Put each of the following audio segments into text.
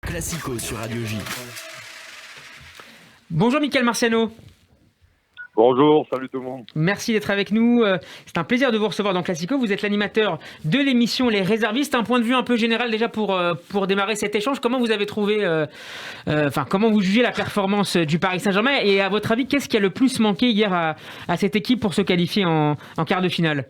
Classico sur Radio J. Bonjour Mickaël Marciano. Bonjour, salut tout le monde. Merci d'être avec nous. C'est un plaisir de vous recevoir dans Classico. Vous êtes l'animateur de l'émission Les Réservistes. Un point de vue un peu général déjà pour démarrer cet échange. Comment vous avez trouvé, comment vous jugez la performance du Paris Saint-Germain et à votre avis, qu'est-ce qui a le plus manqué hier à cette équipe pour se qualifier en quart de finale?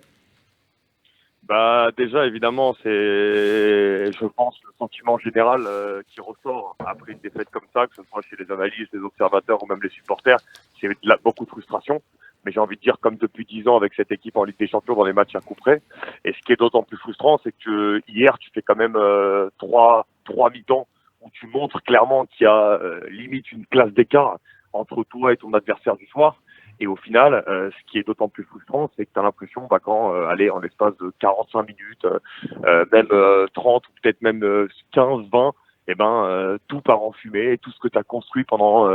Déjà, évidemment, c'est, je pense, le sentiment général qui ressort après une défaite comme ça, que ce soit chez les analystes, les observateurs ou même les supporters, c'est beaucoup de frustration. Mais j'ai envie de dire, comme depuis 10 ans avec cette équipe en Ligue des Champions dans les matchs à coup près. Et ce qui est d'autant plus frustrant, c'est que hier, tu fais quand même trois mi-temps où tu montres clairement qu'il y a limite une classe d'écart entre toi et ton adversaire du soir. Et au final, ce qui est d'autant plus frustrant, c'est que tu as l'impression, quand en l'espace de 45 minutes, même 30 ou peut-être même 15, 20, tout part en fumée et tout ce que tu as construit pendant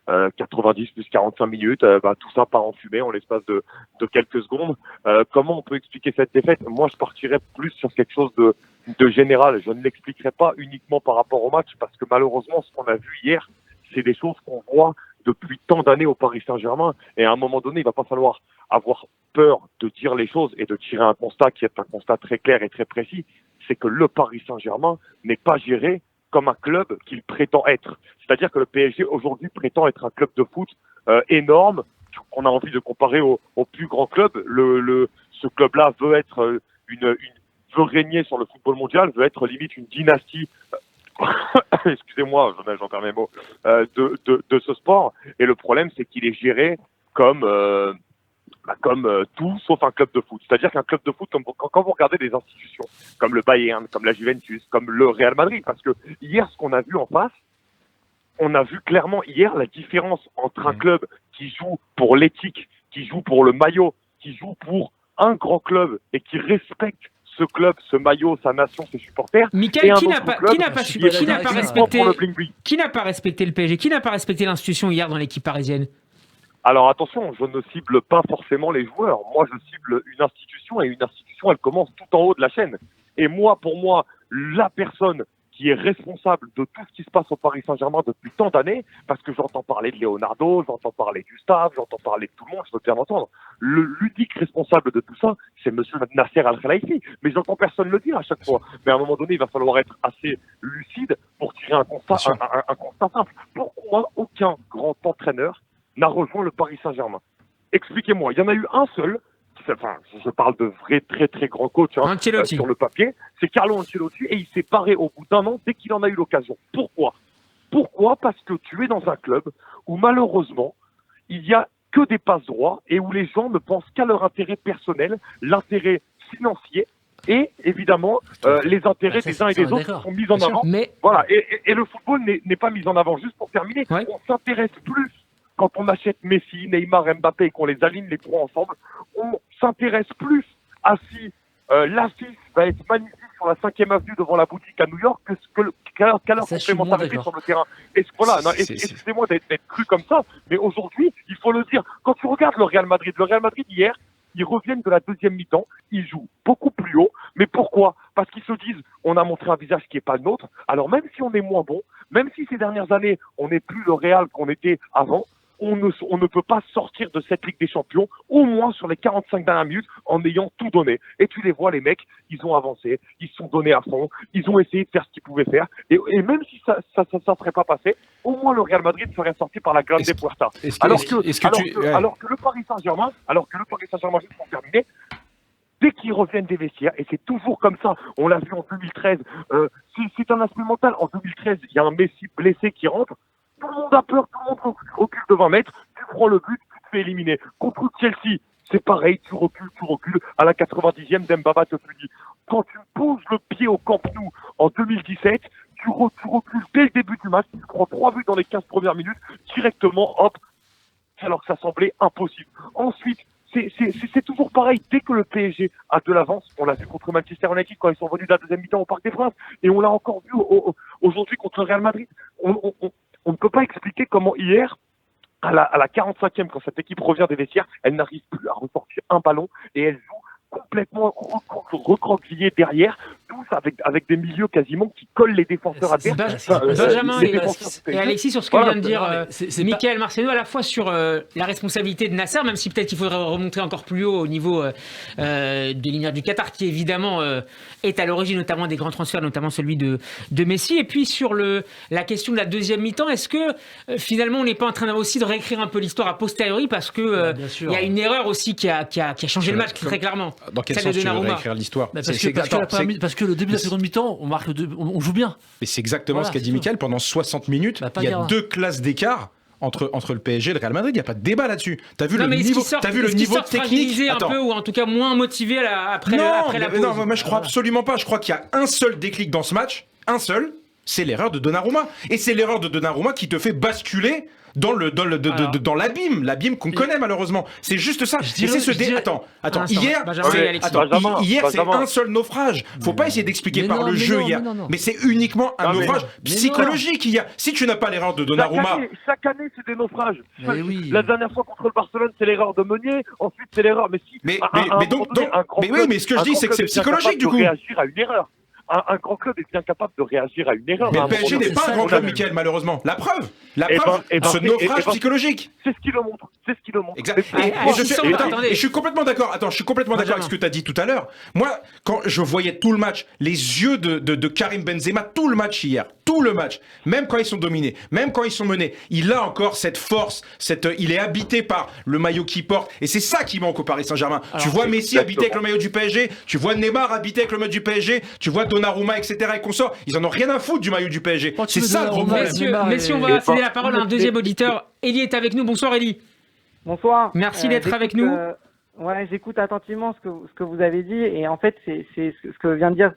90 plus 45 minutes, tout ça part en fumée en l'espace de quelques secondes. Comment on peut expliquer cette défaite? Moi, je partirais plus sur quelque chose de général. Je ne l'expliquerai pas uniquement par rapport au match parce que malheureusement, ce qu'on a vu hier, c'est des choses qu'on voit depuis tant d'années au Paris Saint-Germain. Et à un moment donné, il va pas falloir avoir peur de dire les choses et de tirer un constat qui est un constat très clair et très précis. C'est que le Paris Saint-Germain n'est pas géré comme un club qu'il prétend être. C'est-à-dire que le PSG aujourd'hui prétend être un club de foot énorme, qu'on a envie de comparer au plus grand club. Ce club-là veut être veut régner sur le football mondial, veut être limite une dynastie excusez-moi, j'en perds mes mots, de ce sport. Et le problème, c'est qu'il est géré comme tout sauf un club de foot. C'est-à-dire qu'un club de foot, quand vous regardez des institutions comme le Bayern, comme la Juventus, comme le Real Madrid, parce que hier, ce qu'on a vu en face, on a vu clairement hier la différence entre un club qui joue pour l'éthique, qui joue pour le maillot, qui joue pour un grand club et qui respecte ce club, ce maillot, sa nation, ses supporters. Mickaël, qui n'a pas respecté le PSG? Qui n'a pas respecté l'institution hier dans l'équipe parisienne? Alors attention, je ne cible pas forcément les joueurs. Moi, je cible une institution et une institution, elle commence tout en haut de la chaîne. Et moi, pour moi, la personne qui est responsable de tout ce qui se passe au Paris Saint-Germain depuis tant d'années, parce que j'entends parler de Leonardo, j'entends parler de Gustave, j'entends parler de tout le monde, je veux bien l'entendre. L'unique responsable de tout ça, c'est monsieur Nasser Al-Khelaifi. Mais j'entends personne le dire à chaque fois. Mais à un moment donné, il va falloir être assez lucide pour tirer un constat simple. Pourquoi aucun grand entraîneur n'a rejoint le Paris Saint-Germain? Expliquez-moi. Il y en a eu un seul. Enfin, je parle de vrai très très grand coach sur le papier, c'est Carlo Ancelotti et il s'est barré au bout d'un an dès qu'il en a eu l'occasion. Pourquoi? Parce que tu es dans un club où malheureusement il y a que des passe droits et où les gens ne pensent qu'à leur intérêt personnel, l'intérêt financier et évidemment les intérêts des uns et des autres sont mis en avant. Voilà. Et le football n'est pas mis en avant. Juste pour terminer, on s'intéresse plus. Quand on achète Messi, Neymar, Mbappé et qu'on les aligne les trois ensemble, on s'intéresse plus à si l'affiche va être magnifique sur la 5e avenue devant la boutique à New York qu'à leur complémentarité sur le terrain. Excusez-moi d'être cru comme ça, mais aujourd'hui, il faut le dire. Quand tu regardes le Real Madrid hier, ils reviennent de la deuxième mi-temps, ils jouent beaucoup plus haut. Mais pourquoi? Parce qu'ils se disent, on a montré un visage qui n'est pas le nôtre. Alors même si on est moins bon, même si ces dernières années, on n'est plus le Real qu'on était avant, on ne peut pas sortir de cette Ligue des Champions, au moins sur les 45 dernières minutes, en ayant tout donné. Et tu les vois, les mecs, ils ont avancé, ils se sont donnés à fond, ils ont essayé de faire ce qu'ils pouvaient faire. Et même si ça serait pas passé, au moins le Real Madrid serait sorti par la Grande Puerta. Alors que le Paris Saint-Germain, juste pour terminer, dès qu'ils reviennent des vestiaires, et c'est toujours comme ça, on l'a vu en 2013, c'est un aspect mental. En 2013, il y a un Messi blessé qui rentre, tout le monde a peur, tout le monde recule de 20 mètres, tu prends le but, tu te fais éliminer. Contre Chelsea, c'est pareil, tu recules, à la 90e, Dembaba te punit. Quand tu poses le pied au Camp Nou en 2017, tu recules dès le début du match, tu prends 3 buts dans les 15 premières minutes, directement, hop, alors que ça semblait impossible. Ensuite, c'est toujours pareil. Dès que le PSG a de l'avance, on l'a vu contre Manchester United quand ils sont venus de la deuxième mi-temps au Parc des Princes, et on l'a encore vu aujourd'hui contre le Real Madrid. On ne peut pas expliquer comment hier, à la 45e, quand cette équipe revient des vestiaires, elle n'arrive plus à ressortir un ballon et elle joue complètement recroquevillés derrière, tous avec des milieux quasiment qui collent les défenseurs à terre. Benjamin et Alexis, sur ce que vient de dire Mickaël Marciano, à la fois sur la responsabilité de Nasser, même si peut-être qu'il faudrait remonter encore plus haut au niveau de l'Ignard du Qatar, qui évidemment est à l'origine notamment des grands transferts, notamment celui de Messi. Et puis sur la question de la deuxième mi-temps, est-ce que finalement on n'est pas en train aussi de réécrire un peu l'histoire a posteriori, parce que il y a une erreur aussi qui a changé le match très clairement. Dans quel sens tu veux réécrire l'histoire? Parce que le début de la seconde mi-temps, on joue bien. Et c'est exactement ce qu'a dit Mickaël. Pendant 60 minutes, il y a 2 classes d'écart entre le PSG et le Real Madrid. Il n'y a pas de débat là-dessus. T'as vu le niveau technique un peu, ou en tout cas moins motivé après la pause. Non, moi je crois absolument pas. Je crois qu'il y a un seul déclic dans ce match. Un seul. C'est l'erreur de Donnarumma. Et c'est l'erreur de Donnarumma qui te fait basculer dans l'abîme qu'on connaît malheureusement. C'est juste ça. Attends. Hier, c'est un seul naufrage. Faut pas essayer d'expliquer par le jeu hier. Mais c'est uniquement un naufrage psychologique hier. Si tu n'as pas l'erreur de Donnarumma, chaque année c'est des naufrages. La dernière fois contre le Barcelone, c'est l'erreur de Meunier. Ensuite, c'est l'erreur. Mais si. Mais ce que je dis, c'est que c'est psychologique du coup. Réagir à une erreur. Un grand club est bien capable de réagir à une erreur. Mais le PSG n'est pas un grand club, Mickaël, malheureusement. La preuve, ce naufrage psychologique. C'est ce qui le montre. Exact. Et je suis complètement d'accord. Attends, je suis complètement d'accord avec ce que tu as dit tout à l'heure. Moi, quand je voyais tout le match, les yeux de Karim Benzema, tout le match hier, même quand ils sont dominés, même quand ils sont menés, il a encore cette force, il est habité par le maillot qu'il porte. Et c'est ça qui manque au Paris Saint-Germain. Tu vois Messi habité avec le maillot du PSG, tu vois Neymar habité avec le maillot du PSG, tu vois Donnarumma, etc. et consorts. Ils en ont rien à foutre du maillot du PSG. C'est ça le gros problème. Messieurs, on va céder la parole à un deuxième auditeur. Elie est avec nous. Bonsoir Elie. Bonsoir. Merci d'être avec nous. J'écoute attentivement ce que vous avez dit, et en fait c'est ce que vient de dire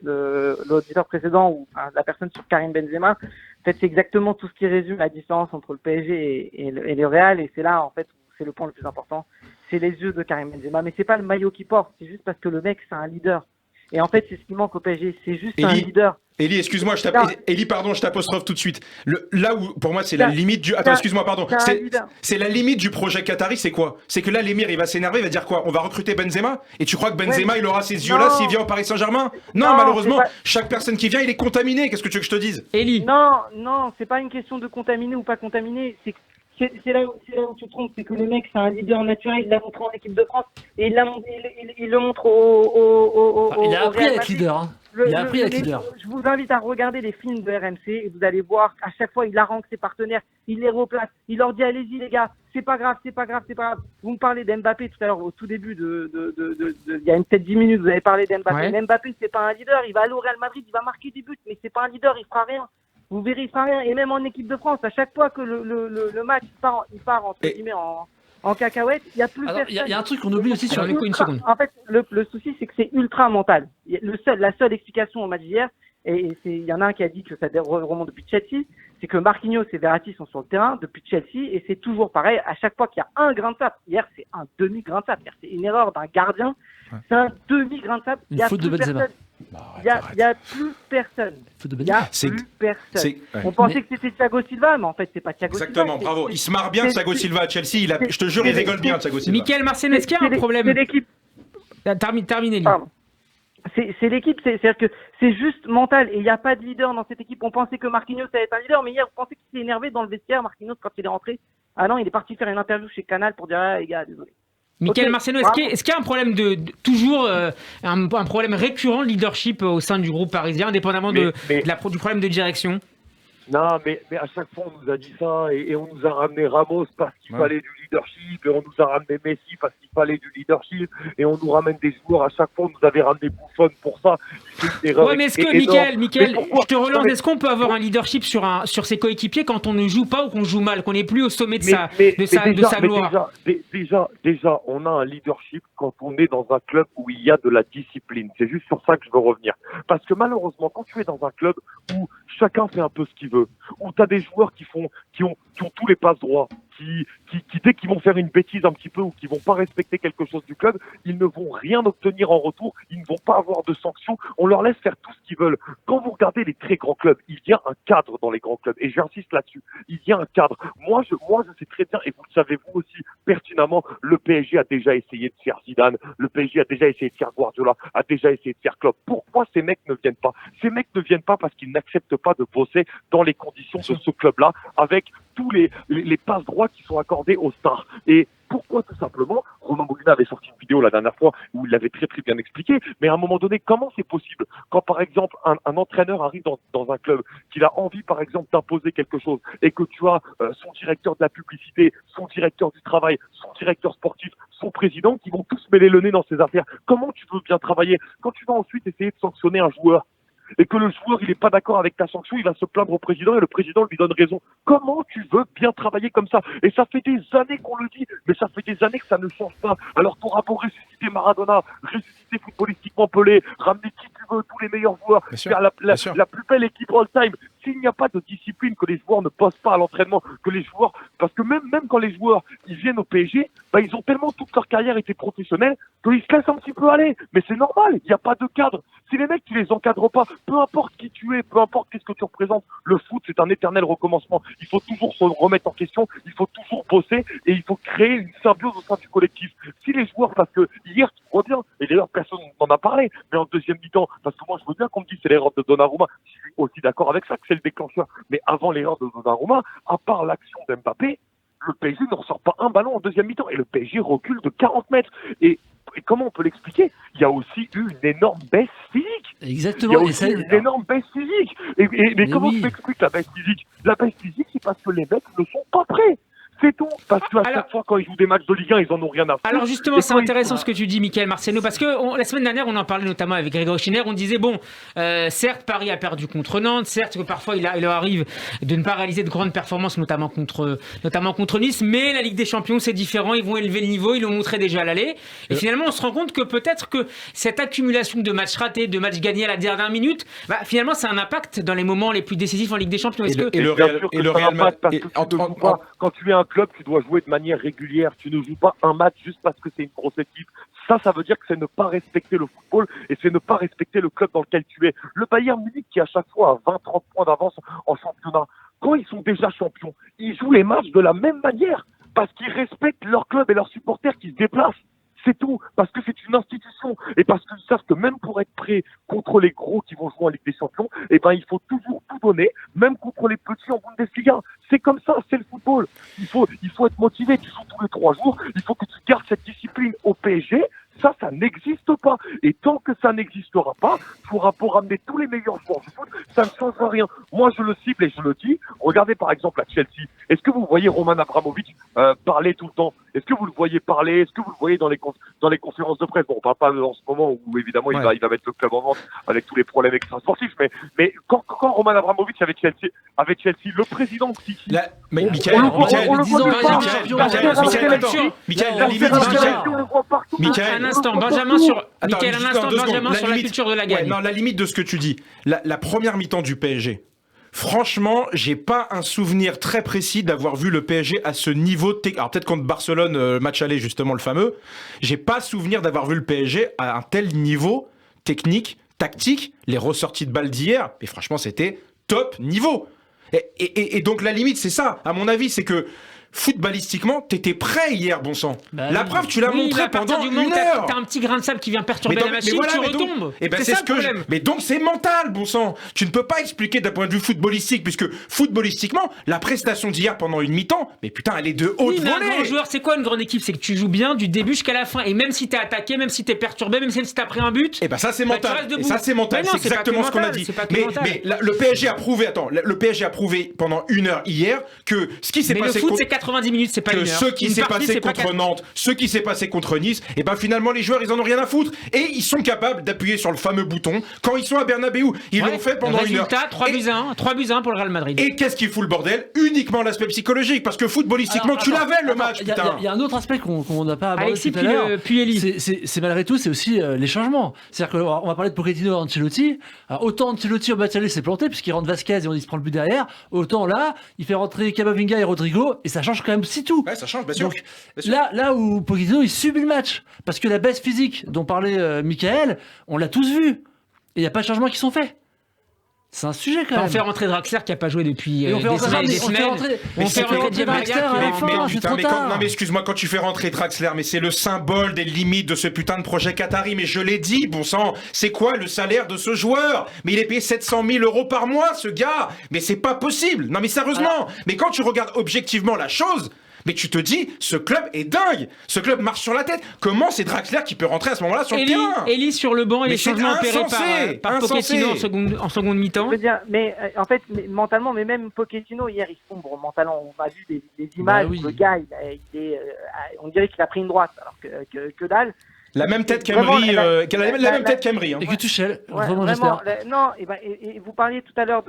l'auditeur précédent, ou la personne sur Karim Benzema. En fait, c'est exactement tout ce qui résume la différence entre le PSG et le Real, et c'est là en fait c'est le point le plus important. C'est les yeux de Karim Benzema, mais c'est pas le maillot qu'il porte, c'est juste parce que le mec c'est un leader. Et en fait, c'est ce qui manque au PSG, c'est juste un leader. Elie, excuse-moi, Elie, pardon, je t'apostrophe tout de suite. Là où, pour moi, c'est la limite du... Attends, excuse-moi, pardon. C'est la limite du projet qatari, c'est quoi? C'est que là, l'émir, il va s'énerver, il va dire quoi? On va recruter Benzema? Et tu crois que Benzema, il aura ces yeux-là s'il vient au Paris Saint-Germain? Non, malheureusement, chaque personne qui vient, il est contaminé. Qu'est-ce que tu veux que je te dise? Elie. Non, c'est pas une question de contaminer ou pas contaminer. C'est là où tu te trompes, c'est que le mec, c'est un leader naturel, il l'a montré en équipe de France, et il le montre il a appris à être leader. Je vous invite à regarder les films de RMC, et vous allez voir, à chaque fois, il harangue ses partenaires, il les replace, il leur dit, allez-y les gars, c'est pas grave. Vous me parlez d'Mbappé tout à l'heure, au tout début il y a peut-être 10 minutes, vous avez parlé d'Mbappé. Ouais. Mbappé, c'est pas un leader, il va aller au Real Madrid, il va marquer des buts, mais c'est pas un leader, il fera rien. Vous verrez, il fera rien. Et même en équipe de France, à chaque fois que le match il part entre guillemets en cacahuète, il y a plus personne. Il y a un truc qu'on oublie aussi sur une seconde. En fait, le souci, c'est que c'est ultra mental. La seule explication au match d'hier, et il y en a un qui a dit que ça remonte depuis Chelsea, c'est que Marquinhos et Verratti sont sur le terrain depuis Chelsea, et c'est toujours pareil. À chaque fois qu'il y a un grain de sable, hier c'est un demi-grain de sable, c'est une erreur d'un gardien, c'est un demi-grain de sable. Il y a faute de Benzema. Il n'y a plus personne. On pensait que c'était Thiago Silva, mais en fait, c'est pas Thiago Silva. Exactement, bravo. Il se marre bien, Thiago Silva à Chelsea. Je te jure, il rigole bien, Thiago Silva. Mickaël Marciano, est-ce qu'il y a un problème? C'est l'équipe. Terminez. C'est l'équipe, c'est-à-dire que c'est juste mental, et il n'y a pas de leader dans cette équipe. On pensait que Marquinhos allait être un leader, mais hier, on pensait qu'il s'est énervé dans le vestiaire, Marquinhos, quand il est rentré. Ah non, il est parti faire une interview chez Canal pour dire, les gars, désolé. Mickaël Marciano, est-ce qu'il y a un problème toujours un problème récurrent de leadership au sein du groupe parisien, indépendamment du problème de direction? Non, mais à chaque fois, on nous a dit ça, et on nous a ramené Ramos parce qu'il fallait du leadership, et on nous a ramené Messi parce qu'il fallait du leadership, et on nous ramène des joueurs, à chaque fois, on nous avait ramené Buffon pour ça. Ouais, mais est-ce que, Mickaël, je te relance, est-ce qu'on peut avoir un leadership sur ses coéquipiers quand on ne joue pas ou qu'on joue mal, qu'on n'est plus au sommet de sa gloire? Déjà, on a un leadership quand on est dans un club où il y a de la discipline. C'est juste sur ça que je veux revenir. Parce que malheureusement, quand tu es dans un club où chacun fait un peu ce qu'il veut, où tu as des joueurs qui ont tous les passes droits, qui dès qu'ils vont faire une bêtise un petit peu ou qui vont pas respecter quelque chose du club, ils ne vont rien obtenir en retour, ils ne vont pas avoir de sanctions, on leur laisse faire tout ce qu'ils veulent. Quand vous regardez les très grands clubs, il y a un cadre dans les grands clubs, et j'insiste là-dessus, il y a un cadre. Moi je sais très bien, et vous le savez vous aussi pertinemment, le PSG a déjà essayé de faire Zidane, le PSG a déjà essayé de faire Guardiola, a déjà essayé de faire Klopp. Pourquoi ces mecs ne viennent pas? Ces mecs ne viennent pas parce qu'ils n'acceptent pas de bosser dans les conditions de ce club-là, avec tous les passes droits qui sont accordés aux stars. Et pourquoi? Tout simplement, Romain Molina avait sorti une vidéo la dernière fois où il l'avait très très bien expliqué, mais à un moment donné, comment c'est possible quand par exemple un entraîneur arrive dans un club, qu'il a envie par exemple d'imposer quelque chose, et que tu as son directeur de la publicité, son directeur du travail, son directeur sportif, son président, qui vont tous mêler le nez dans ces affaires? Comment tu veux bien travailler quand tu vas ensuite essayer de sanctionner un joueur et que le joueur il n'est pas d'accord avec ta sanction, il va se plaindre au président et le président lui donne raison? Comment tu veux bien travailler comme ça? Et ça fait des années qu'on le dit, mais ça fait des années que ça ne change pas. Alors t'auras beau ressusciter Maradona, ressusciter footballistiquement Pelé, ramener qui tu veux, tous les meilleurs joueurs, faire la plus belle équipe all-time, s'il n'y a pas de discipline, que les joueurs ne posent pas à l'entraînement, que les joueurs, parce que même quand les joueurs ils viennent au PSG, bah ils ont tellement toute leur carrière été professionnels qu'ils se laissent un petit peu aller. Mais c'est normal, il n'y a pas de cadre. Si les mecs tu les encadres pas, peu importe qui tu es, peu importe qu'est-ce que tu représentes, le foot c'est un éternel recommencement. Il faut toujours se remettre en question, il faut toujours bosser et il faut créer une symbiose au sein du collectif. Si les joueurs, parce que hier tu vois bien, et d'ailleurs personne n'en a parlé, mais en deuxième mi-temps, parce que moi je veux bien qu'on me dise c'est l'erreur de Donnarumma, je suis aussi d'accord avec ça que c'est le déclencheur, mais avant l'erreur de Donnarumma, à part l'action d'Mbappé, le PSG ne ressort pas un ballon en deuxième mi-temps et le PSG recule de 40 mètres. Et comment on peut l'expliquer? Il y a aussi eu une énorme baisse physique. Exactement. Il y a aussi une énorme baisse physique. Mais comment tu expliques la baisse physique? La baisse physique, c'est parce que les mecs ne sont pas prêts. C'est tout. Parce qu'à chaque fois, quand ils jouent des matchs de Ligue 1, ils en ont rien à foutre. Alors justement, c'est intéressant ce que tu dis, Mickaël Marcello, parce que la semaine dernière, on en parlait notamment avec Grégory Schinner. On disait, bon, certes, Paris a perdu contre Nantes, certes, que parfois il leur arrive de ne pas réaliser de grandes performances, notamment contre Nice, mais la Ligue des Champions, c'est différent. Ils vont élever le niveau, ils l'ont montré déjà à l'aller. Et finalement, on se rend compte que peut-être que cette accumulation de matchs ratés, de matchs gagnés à la dernière minute, finalement, ça a un impact dans les moments les plus décisifs en Ligue des Champions. Le Real Madrid, quand tu es un club, tu dois jouer de manière régulière. Tu ne joues pas un match juste parce que c'est une grosse équipe. Ça veut dire que c'est ne pas respecter le football et c'est ne pas respecter le club dans lequel tu es. Le Bayern Munich qui à chaque fois a 20-30 points d'avance en championnat, quand ils sont déjà champions, ils jouent les matchs de la même manière parce qu'ils respectent leur club et leurs supporters qui se déplacent. C'est tout, parce que c'est une institution et parce qu'ils savent que même pour être prêts contre les gros qui vont jouer en Ligue des Champions, il faut toujours tout donner, même contre les petits en Bundesliga. C'est comme ça, c'est le football. Il faut être motivé, tu joues tous les 3 jours, il faut que tu gardes cette discipline au PSG. Ça n'existe pas. Et tant que ça n'existera pas, pour ramener tous les meilleurs joueurs du foot, ça ne changera rien. Moi, je le cible et je le dis. Regardez par exemple à Chelsea. Est-ce que vous voyez Roman Abramovich parler tout le temps? Est-ce que vous le voyez parler? Est-ce que vous le voyez dans les conférences de presse? Bon, on parle pas en ce moment où évidemment il va mettre le club en vente avec tous les problèmes extrasportifs. Mais quand Roman Abramovich avec Chelsea, le président qui... Mais Mickaël, un instant, Benjamin sur la culture de la gagne. Non, la limite de ce que tu dis. La première mi-temps du PSG. Franchement, j'ai pas un souvenir très précis d'avoir vu le PSG à ce niveau. Alors peut-être contre Barcelone, match aller justement le fameux. J'ai pas souvenir d'avoir vu le PSG à un tel niveau technique, tactique. Les ressorties de balles d'hier, mais franchement, c'était top niveau. Et donc la limite, c'est ça. À mon avis, c'est que footballistiquement, t'étais prêt hier, bon sang. La preuve, tu l'as montré pendant une heure. T'as un petit grain de sable qui vient perturber la machine, tu retombes. C'est ça le problème. Mais donc c'est mental, bon sang. Tu ne peux pas expliquer d'un point de vue footballistique, puisque footballistiquement, la prestation d'hier pendant une mi-temps, mais putain, elle est de haute volée. Un grand joueur, c'est quoi une grande équipe? C'est que tu joues bien du début jusqu'à la fin. Et même si t'es attaqué, même si t'es perturbé, même si t'as pris un but, ça c'est mental. Et ça c'est mental. C'est exactement ce qu'on a dit. Mais le PSG a prouvé, le PSG a prouvé pendant une heure hier que ce qui s'est passé. 90 minutes, c'est pas une heure. Ce qui s'est passé contre Nantes, ce qui s'est passé contre Nice, finalement les joueurs ils en ont rien à foutre et ils sont capables d'appuyer sur le fameux bouton quand ils sont à Bernabéu. Ils l'ont fait pendant une heure. Résultat, 3 buts 1 pour le Real Madrid. Et qu'est-ce qui fout le bordel? Uniquement l'aspect psychologique, parce que footballistiquement tu l'avais le match. Il y a un autre aspect qu'on n'a pas abordé tout à l'heure. C'est malgré tout, c'est aussi les changements. C'est-à-dire qu'on va parler de Pochettino et Ancelotti. Alors, autant Ancelotti au match aller s'est planté puisqu'il rentre Vasquez et on dit se prend le but derrière. Autant là, il fait rentrer Camavinga et Rodrigo et ça change change quand même si tout. Ouais, ça change, bien sûr. Donc, là où Pochettino, il subit le match, parce que la baisse physique dont parlait Michael, on l'a tous vu. Et il n'y a pas de changements qui sont faits. C'est un sujet quand même. On fait rentrer Draxler qui n'a pas joué depuis des semaines. On fait rentrer Draxler à la fin, c'est trop tard. Non mais excuse-moi, quand tu fais rentrer Draxler, mais c'est le symbole des limites de ce putain de projet Qatari. Mais je l'ai dit, bon sang, c'est quoi le salaire de ce joueur? Mais il est payé 700 000 € par mois, ce gars. Mais c'est pas possible. Non mais sérieusement. Mais quand tu regardes objectivement la chose, mais tu te dis, ce club est dingue. Ce club marche sur la tête. Comment c'est Draxler qui peut rentrer à ce moment-là sur le terrain? Elie sur le banc et les changements opérés par Pochettino en seconde mi-temps. Je veux dire, mais en fait, mentalement, mais même Pochettino hier, il sombre mentalement. On a vu des images où le gars, on dirait qu'il a pris une droite, alors que dalle. La même tête qu'Emery, la même tête qu'Emery. Et que Tuchel, vraiment, j'espère. Non, et vous parliez tout à l'heure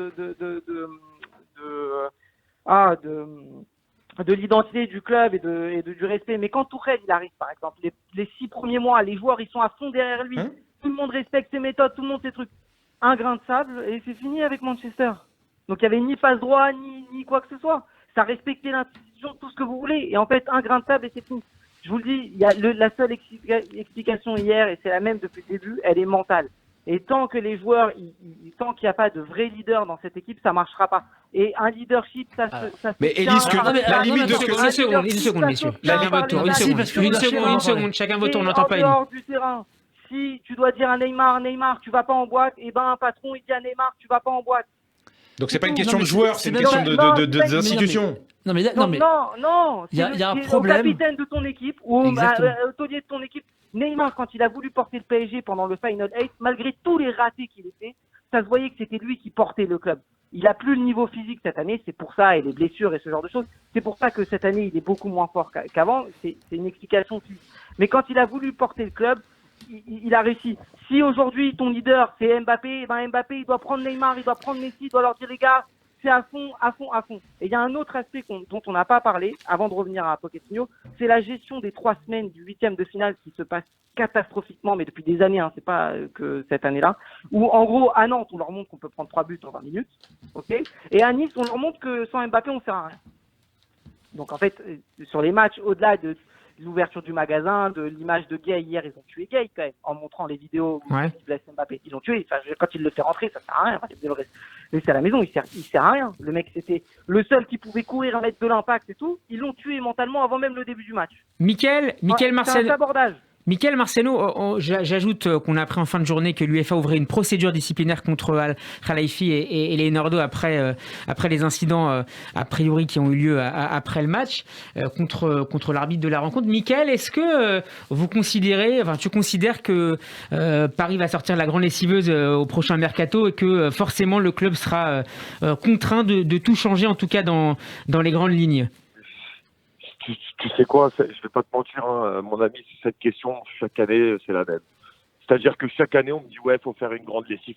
de l'identité du club et du respect. Mais quand Tuchel il arrive, par exemple, les 6 premiers mois, les joueurs ils sont à fond derrière lui. Tout le monde respecte ses méthodes, tout le monde ses trucs. Un grain de sable et c'est fini avec Manchester. Donc il y avait ni passe droit ni quoi que ce soit. Ça respectait l'institution, tout ce que vous voulez. Et en fait, un grain de sable et c'est fini. Je vous le dis, il y a la seule explication hier, et c'est la même depuis le début, elle est mentale. Et tant que les joueurs, tant qu'il n'y a pas de vrai leader dans cette équipe, ça marchera pas. Et un leadership, ça se mais Élise, la limite de une seconde, messieurs. Chacun votre tour. Une seconde. Chacun votre tour. On n'entend pas Élie. En dehors du terrain, si tu dois dire à Neymar, tu vas pas en boîte, et ben un patron il dit à Neymar, tu vas pas en boîte. Donc c'est pas une question de joueur, c'est une question d'institution. Non, il y a un problème. Le capitaine de ton équipe ou l'hôtelier de ton équipe. Neymar, quand il a voulu porter le PSG pendant le Final 8, malgré tous les ratés qu'il a fait, ça se voyait que c'était lui qui portait le club. Il a plus le niveau physique cette année, c'est pour ça, et les blessures et ce genre de choses, c'est pour ça que cette année, il est beaucoup moins fort qu'avant, c'est une explication. Mais quand il a voulu porter le club, il a réussi. Si aujourd'hui, ton leader, c'est Mbappé, ben Mbappé, il doit prendre Neymar, il doit prendre Messi, il doit leur dire, les gars, c'est à fond. Et il y a un autre aspect dont on n'a pas parlé, avant de revenir à Pochettino, c'est la gestion des 3 semaines du 8e de finale qui se passe catastrophiquement, mais depuis des années, c'est pas que cette année-là, où en gros, à Nantes, on leur montre qu'on peut prendre 3 buts en 20 minutes, ok, et à Nice, on leur montre que sans Mbappé, on sert à rien. Donc en fait, sur les matchs, au-delà de l'ouverture du magasin, de l'image de Gay hier, ils ont tué Gay quand même, en montrant les vidéos où ils blessent Mbappé. Ils l'ont tué, quand il le fait rentrer, ça sert à rien. Il le laisser à la maison, il sert à rien. Le mec, c'était le seul qui pouvait courir, mettre de l'impact et tout. Ils l'ont tué mentalement avant même le début du match. Michael Marcel. C'est un sabordage. Michael Marceno, j'ajoute qu'on a appris en fin de journée que l'UEFA ouvrait une procédure disciplinaire contre Al-Khelaifi et Leonardo après les incidents a priori qui ont eu lieu après le match contre l'arbitre de la rencontre. Michael, est-ce que tu considères que Paris va sortir la grande lessiveuse au prochain mercato et que forcément le club sera contraint de tout changer, en tout cas dans les grandes lignes? Tu sais quoi, je vais pas te mentir, mon ami, cette question, chaque année, c'est la même. C'est-à-dire que chaque année, on me dit, ouais, faut faire une grande lessive.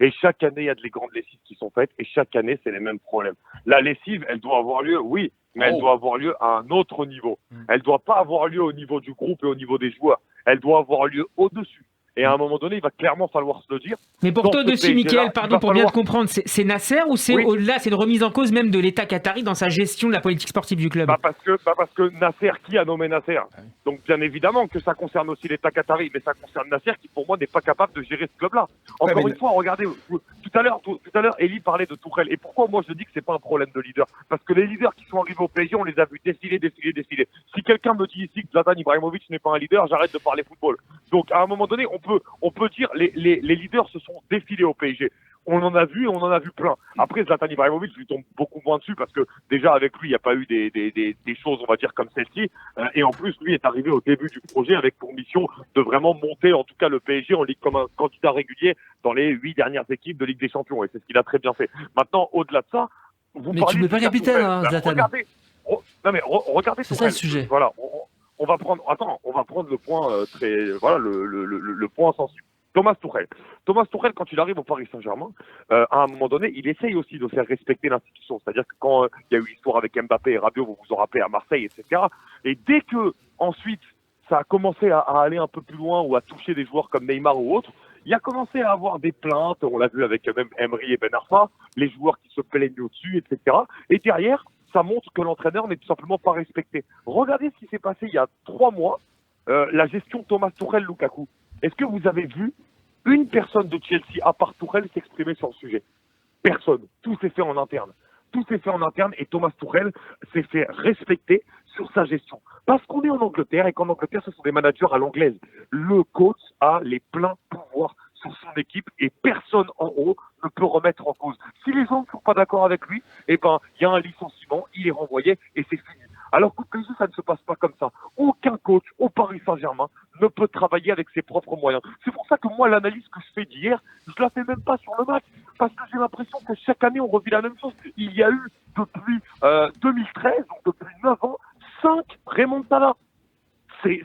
Et chaque année, il y a des grandes lessives qui sont faites, et chaque année, c'est les mêmes problèmes. La lessive, elle doit avoir lieu, oui, mais elle doit avoir lieu à un autre niveau. Elle doit pas avoir lieu au niveau du groupe et au niveau des joueurs. Elle doit avoir lieu au-dessus. Et à un moment donné, il va clairement falloir se le dire. Mais pour toi dessus, Mickaël, pardon, pour bien te comprendre, c'est Nasser ou c'est au-delà, c'est une remise en cause même de l'État qatari dans sa gestion de la politique sportive du club? Parce que Nasser, qui a nommé Nasser? Donc bien évidemment que ça concerne aussi l'État qatari, mais ça concerne Nasser qui pour moi n'est pas capable de gérer ce club-là. Encore une fois, regardez, tout à l'heure, Elie parlait de Tuchel. Et pourquoi moi je dis que c'est pas un problème de leader? Parce que les leaders qui sont arrivés au PSG, on les a vus défiler. Si quelqu'un me dit ici que Zlatan Ibrahimovic n'est pas un leader, j'arrête de parler football. Donc à un moment donné, on peut dire les leaders se sont défilés au PSG. On en a vu plein. Après, Zlatan Ibrahimovic, je lui tombe beaucoup moins dessus parce que déjà avec lui, il n'y a pas eu des choses, on va dire, comme celle-ci. Et en plus, lui est arrivé au début du projet avec pour mission de vraiment monter, en tout cas, le PSG en Ligue comme un candidat régulier dans les 8 dernières équipes de Ligue des Champions. Et c'est ce qu'il a très bien fait. Maintenant, au-delà de ça, mais tu ne mets pas capitaine, Zlatan. Regardez. C'est ça le sujet. Voilà. On va prendre le point le point sensible. Thomas Tuchel, quand il arrive au Paris Saint-Germain, à un moment donné, il essaye aussi de faire respecter l'institution. C'est-à-dire que quand il y a eu l'histoire avec Mbappé et Rabiot, vous vous en rappelez, à Marseille, etc. Et dès que, ensuite, ça a commencé à aller un peu plus loin ou à toucher des joueurs comme Neymar ou autres, il a commencé à avoir des plaintes, on l'a vu avec même Emery et Ben Arfa, les joueurs qui se plaignent au-dessus, etc. Et derrière, ça montre que l'entraîneur n'est tout simplement pas respecté. Regardez ce qui s'est passé il y a 3 mois, la gestion Thomas Tuchel-Lukaku. Est-ce que vous avez vu une personne de Chelsea, à part Tuchel, s'exprimer sur le sujet? Personne. Tout s'est fait en interne. Tout s'est fait en interne et Thomas Tuchel s'est fait respecter sur sa gestion. Parce qu'on est en Angleterre et qu'en Angleterre, ce sont des managers à l'anglaise. Le coach a les pleins pouvoirs sur son équipe et personne en haut ne peut remettre en cause. Si les gens ne sont pas d'accord avec lui, eh ben, il y a un licenciement, il est renvoyé et c'est fini. Alors qu'au PSG, ça ne se passe pas comme ça. Aucun coach au Paris Saint-Germain ne peut travailler avec ses propres moyens. C'est pour ça que moi, l'analyse que je fais d'hier, je la fais même pas sur le match, parce que j'ai l'impression que chaque année, on revit la même chose. Il y a eu, depuis 2013, donc depuis 9 ans, 5 remontadas. C'est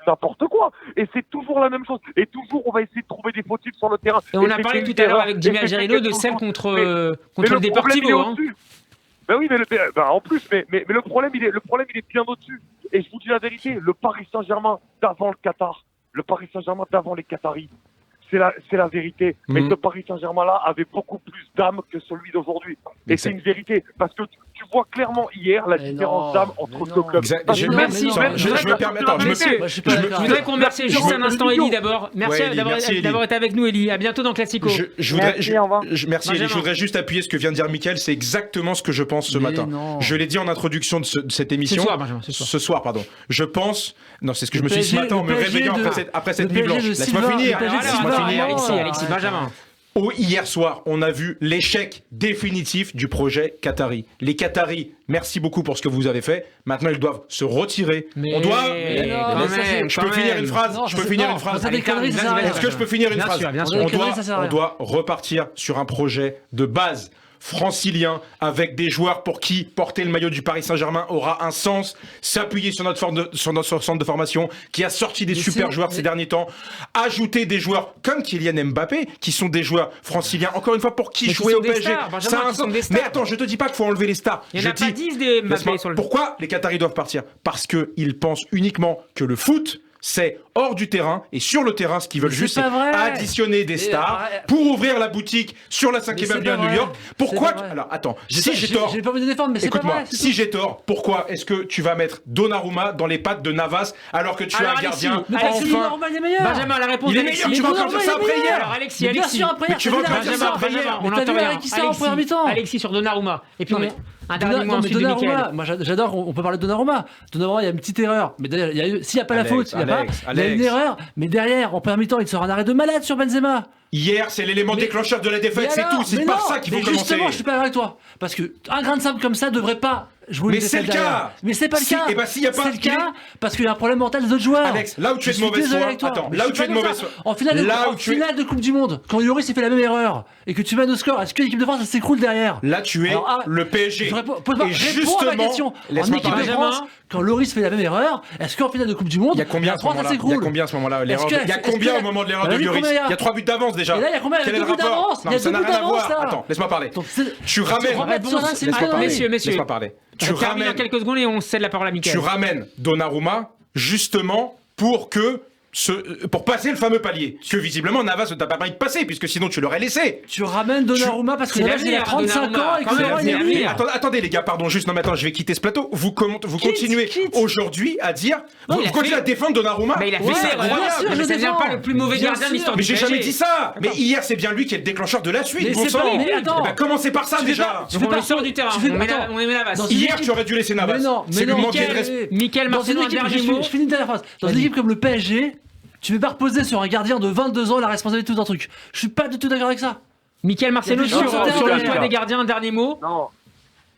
n'importe quoi. Et c'est toujours la même chose. Et toujours, on va essayer de trouver des fautifs sur le terrain. Et on a parlé tout à l'heure avec Jimmy Algerino de celle contre le Deportivo. Hein. Ben oui, en plus, mais le problème, il est bien au-dessus. Et je vous dis la vérité, le Paris Saint-Germain d'avant le Qatar, le Paris Saint-Germain d'avant les Qataris, c'est la vérité. Mais ce Paris Saint-Germain-là avait beaucoup plus d'âme que celui d'aujourd'hui. Et c'est une vérité. Parce que tu vois clairement hier la différence d'âme entre deux clubs. Je me permets. Attends, je voudrais qu'on remercie juste un instant Elie d'abord. Merci d'avoir été avec nous, Elie. À bientôt dans Classico. Merci, Elie. Je voudrais juste appuyer ce que vient de dire Mickaël. C'est exactement ce que je pense ce matin. Je l'ai dit en introduction de cette émission. Ce soir, pardon. Je pense. Non, c'est ce que je me suis dit ce matin en me réveillant après cette nuit blanche. Laisse-moi finir. Alexis, Benjamin. Hier soir, on a vu l'échec définitif du projet Qatari. Les Qataris, merci beaucoup pour ce que vous avez fait. Maintenant, ils doivent se retirer. On doit. Je peux finir une phrase. Est-ce que je peux finir une phrase? On doit repartir sur un projet de base francilien, avec des joueurs pour qui porter le maillot du Paris Saint-Germain aura un sens, s'appuyer sur notre centre de formation qui a sorti des super joueurs ces derniers temps, ajouter des joueurs comme Kylian Mbappé, qui sont des joueurs franciliens, encore une fois, pour qui jouer au PSG. Mais attends, je te dis pas qu'il faut enlever les stars. Il n'y en a pas 10 des Mbappé sur le... Pourquoi les Qataris doivent partir? Parce qu'ils pensent uniquement que le foot, c'est hors du terrain, et sur le terrain, ce qu'ils veulent juste, c'est additionner des stars pour ouvrir la boutique sur la 5e avenue à New York. Pourquoi Alors, attends, si j'ai tort, j'ai pas envie de défendre, mais c'est pas vrai. Si j'ai tort, pourquoi est-ce que tu vas mettre Donnarumma dans les pattes de Navas alors que tu as un gardien Donnarumma, il est meilleur. Benjamin, la réponse il est meilleur, tu vas encore dire ça après hier. Alors, Alexis, bien sûr, après, tu vas encore dire ça après hier. On n'entend rien. Alexis sur Donnarumma. Et puis, un dernier mot ensuite de Mickaël. Moi, j'adore, on peut parler de Donnarumma. Donnarumma, il y a une petite erreur. Mais d'ailleurs, s'il n'y a pas la faute, il y a une erreur. Mais derrière, en première mi-temps, il sort un arrêt de malade sur Benzema. Hier, c'est l'élément déclencheur de la défaite, c'est tout. C'est par ça qu'il faut commencer. Justement, je suis pas d'accord avec toi. Parce que un grain de sable comme ça devrait pas jouer. Mais c'est le cas. Mais c'est pas le cas. Et bah s'il y a pas. C'est le cas parce qu'il y a un problème mental des autres joueurs. Alex, là où tu es de mauvaise foi. Attends, là où tu es de mauvaise foi. En finale de Coupe du Monde, quand Lloris fait la même erreur et que tu mènes au score, est-ce que l'équipe de France elle s'écroule derrière? Là, tu es le PSG. Et justement, à ma question. En équipe de France, quand Lloris fait la même erreur, est-ce qu'en finale de Coupe du Monde, il y a combien à ce moment-là? Il y a combien à ce moment-là? Il y a combien au moment de l'erreur de Lloris? Il y a 3 buts d'avance déjà. Et là, il y a combien? Il y a 2 buts d'avance. Il y a 2 buts d'avance là. Attends, laisse-moi parler. Tu ramènes. Messieurs, laisse-moi parler. Tu ramènes dans quelques secondes et on cède la parole à Mickaël. Tu ramènes Donnarumma justement pour passer le fameux palier que visiblement Navas ne t'a pas permis de passer, puisque sinon tu l'aurais laissé. Tu ramènes Donnarumma parce que Navas il a 35 ans et que il est lui. Attendez les gars, pardon, juste non mais attends, je vais quitter ce plateau. Vous continuez aujourd'hui à dire, vous continuez à défendre Donnarumma. Mais il a fait ça, mais ça vient pas le plus mauvais gardien de l'histoire du PSG. Mais j'ai jamais dit ça. Mais hier c'est bien lui qui est le déclencheur de la suite. Bon sang. Commencez par ça déjà. On le sort du terrain. On met Navas. Hier tu aurais dû laisser Navas. C'est lui manquer de respect. Mickaël Marcelin, un dernier mot. Je finis une dernière phrase. Dans une équipe comme le PSG, tu veux pas reposer sur un gardien de 22 ans la responsabilité de tout un truc. Je suis pas du tout d'accord avec ça. Mickaël Marcelin sur le choix des gardiens, un dernier mot. Non.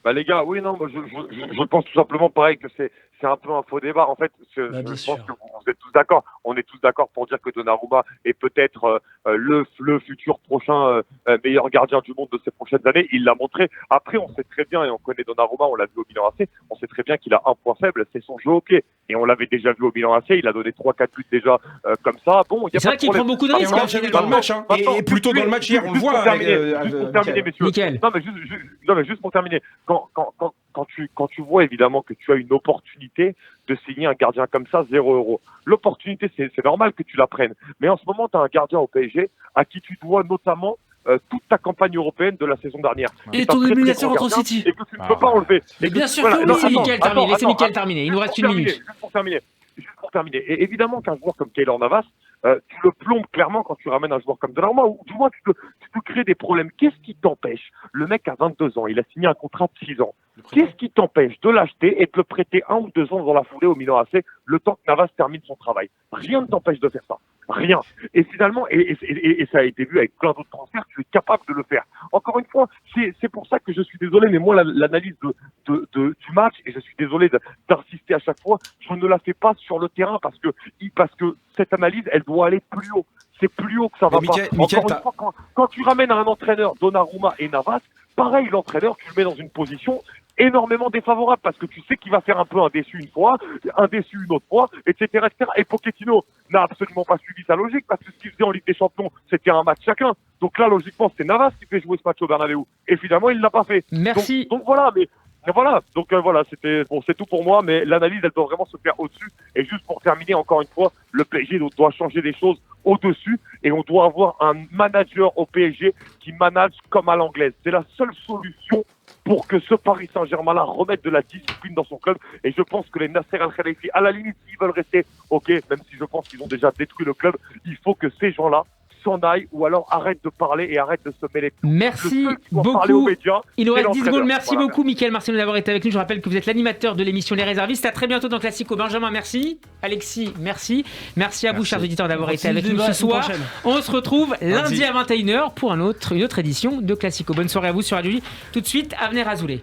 Bah les gars, oui, non, je pense tout simplement pareil que c'est un peu un faux débat. En fait, je pense que vous êtes tous d'accord. On est tous d'accord pour dire que Donnarumma est peut-être le futur prochain meilleur gardien du monde de ces prochaines années. Il l'a montré. Après, on sait très bien, et on connaît Donnarumma, on l'a vu au Milan AC, on sait très bien qu'il a un point faible, c'est son jeu au pied. Et on l'avait déjà vu au Milan AC, il a donné 3-4 buts déjà comme ça. Bon, c'est vrai qu'il prend beaucoup de risques. On l'a déjà vu dans le match, et plutôt dans le match hier, on le voit. Juste pour terminer, messieurs. Non, mais juste pour terminer. Quand tu vois évidemment que tu as une opportunité de signer un gardien comme ça, 0€. L'opportunité, c'est normal que tu la prennes. Mais en ce moment, tu as un gardien au PSG à qui tu dois notamment toute ta campagne européenne de la saison dernière. Et ton élimination contre City. Et que Tu ne peux pas enlever. Mais bien sûr Voilà, que non, oui. Laissez Mickaël terminer. Il nous reste une minute. Juste pour terminer. Et évidemment qu'un joueur comme Keylor Navas, tu le plombes clairement quand tu ramènes un joueur comme Donnarumma, ou du moins tu te crées des problèmes. Qu'est-ce qui t'empêche? Le mec a 22 ans, il a signé un contrat de 6 ans. Qu'est-ce qui t'empêche de l'acheter et de le prêter 1 ou 2 ans dans la foulée au Milan AC, le temps que Navas termine son travail? Rien ne t'empêche de faire ça. Rien. Et finalement, et ça a été vu avec plein d'autres transferts, tu es capable de le faire. Encore une fois, c'est pour ça que je suis désolé, mais moi, l'analyse du match, et je suis désolé d'insister à chaque fois, je ne la fais pas sur le terrain parce que cette analyse, elle doit aller plus haut. C'est plus haut que ça va pas. Encore une fois, quand tu ramènes un entraîneur Donnarumma et Navas, pareil, l'entraîneur, tu le mets dans une position énormément défavorable parce que tu sais qu'il va faire un peu un déçu une fois, un déçu une autre fois, etc. Et Pochettino n'a absolument pas suivi sa logique parce que ce qu'il faisait en Ligue des Champions, c'était un match chacun. Donc là, logiquement, c'est Navas qui fait jouer ce match au Bernabéu. Et finalement, il ne l'a pas fait. Merci. Donc voilà, voilà, c'était bon, c'est tout pour moi, mais l'analyse, elle doit vraiment se faire au-dessus. Et juste pour terminer, encore une fois, le PSG doit changer des choses au-dessus et on doit avoir un manager au PSG qui manage comme à l'anglaise. C'est la seule solution pour que ce Paris Saint-Germain-là remette de la discipline dans son club. Et je pense que les Nasser Al-Khelaifi, à la limite, s'ils veulent rester, ok, même si je pense qu'ils ont déjà détruit le club, il faut que ces gens-là s'en aillent ou alors arrête de parler et arrête de se mêler. Merci beaucoup. Il nous reste 10 secondes. Merci beaucoup, Mickaël Marcelino, d'avoir été avec nous. Je rappelle que vous êtes l'animateur de l'émission Les Réservistes. À très bientôt dans Classico. Benjamin, merci. Alexis, merci. Merci à vous, chers auditeurs, d'avoir été avec nous ce soir. On se retrouve lundi à 21h pour une autre édition de Classico. Bonne soirée à vous sur Radio J. Tout de suite, Avner Azoulay.